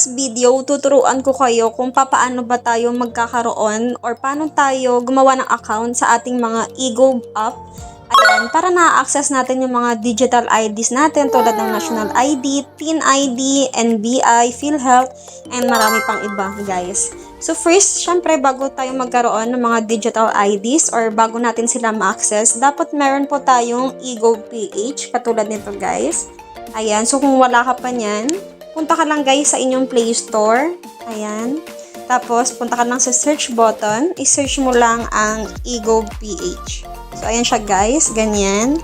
this video, tuturuan ko kayo kung paano ba tayo magkakaroon or paano tayo gumawa ng account sa ating mga eGov app. Ayan, para na-access natin yung mga digital IDs natin tulad ng National ID, TIN ID, NBI, PhilHealth, and marami pang iba, guys. So first, syempre bago tayo magkaroon ng mga digital IDs or bago natin sila ma-access, dapat meron po tayong eGov PH, katulad nito, guys. Ayan, so kung wala ka pa niyan, punta ka lang guys sa inyong Play Store. Ayan. Tapos, punta ka lang sa search button. I-search mo lang ang eGov PH. So, ayan siya guys. Ganyan.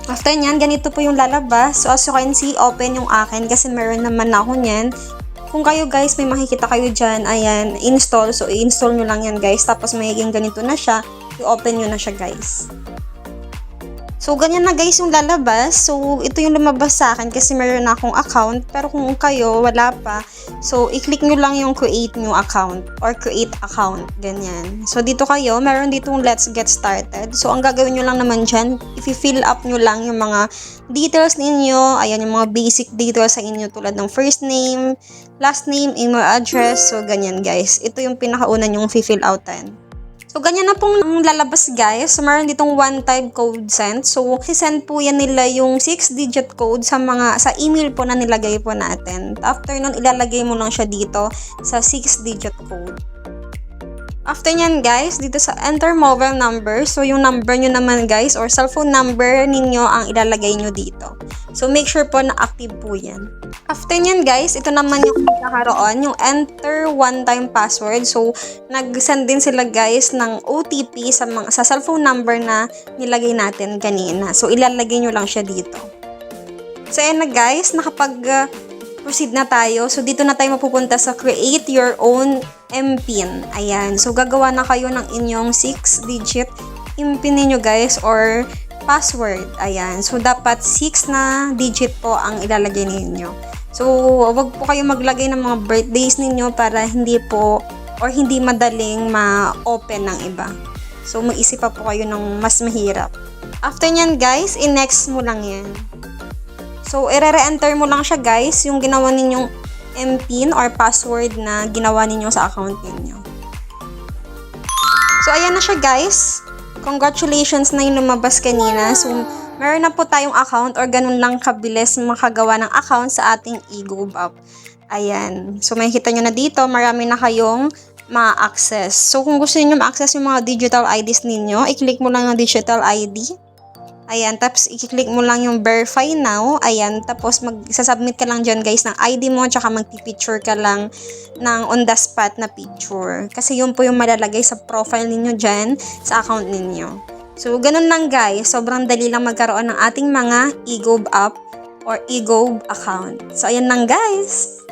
After nyan, ganito po yung lalabas. So, as you can see, open yung akin kasi meron naman ako nyan. Kung kayo guys, may makikita kayo dyan, ayan, install. So, i-install nyo lang yan guys. Tapos, magiging ganito na siya. I-open nyo na siya guys. So, ganyan na guys yung lalabas. So, ito yung lumabas sa akin kasi meron na akong account. Pero kung kayo, wala pa. So, i-click nyo lang yung create new account or create account. Ganyan. So, dito kayo, meron ditong let's get started. So, ang gagawin nyo lang naman dyan, i-fill up nyo lang yung mga details ninyo. Ayan, yung mga basic details sa inyo tulad ng first name, last name, email address. So, ganyan guys. Ito yung pinakauna nyong fill outan. So, ganyan na pong lalabas guys. So, meron ditong one-time code sent. So, sisend po yan nila yung 6-digit code sa email po na nilagay po natin. After nun, ilalagay mo lang siya dito sa 6-digit code. After nyan guys, dito sa enter mobile number, so yung number nyo naman guys or cellphone number ninyo ang ilalagay nyo dito. So make sure po na active po yan. After nyan guys, ito naman yung magkakaroon, yung enter one-time password. So nag-send din sila guys ng OTP sa cellphone number na nilagay natin kanina. So ilalagay nyo lang siya dito. So ayan na guys, proceed na tayo. So, dito na tayo mapupunta sa create your own MPIN. Ayan. So, gagawa na kayo ng inyong 6-digit MPIN ninyo guys or password. Ayan. So, dapat 6 na digit po ang ilalagay ninyo. So, wag po kayo maglagay ng mga birthdays ninyo para hindi po or hindi madaling ma-open ng iba. So, mag-isip pa po kayo ng mas mahirap. After nyan guys, i-next mo lang yan. So, i-re-enter mo lang siya guys, yung ginawa ninyong MPIN or password na ginawa ninyo sa account ninyo. So, ayan na siya guys. Congratulations na yung lumabas kanina. So, meron na po tayong account or ganun lang kabilis makagawa ng account sa ating eGov app. Ayan. So, makikita nyo na dito, marami na kayong ma-access. So, kung gusto niyo ma-access yung mga digital IDs ninyo, i-click mo lang yung digital ID. Ayan, tapos i-click mo lang yung verify now. Ayan, tapos magsasubmit ka lang dyan guys ng ID mo, tsaka magpipicture ka lang ng on the spot na picture. Kasi yun po yung malalagay sa profile ninyo dyan, sa account ninyo. So, ganun lang guys. Sobrang dali lang magkaroon ng ating mga eGov app or eGov account. So, ayan lang guys.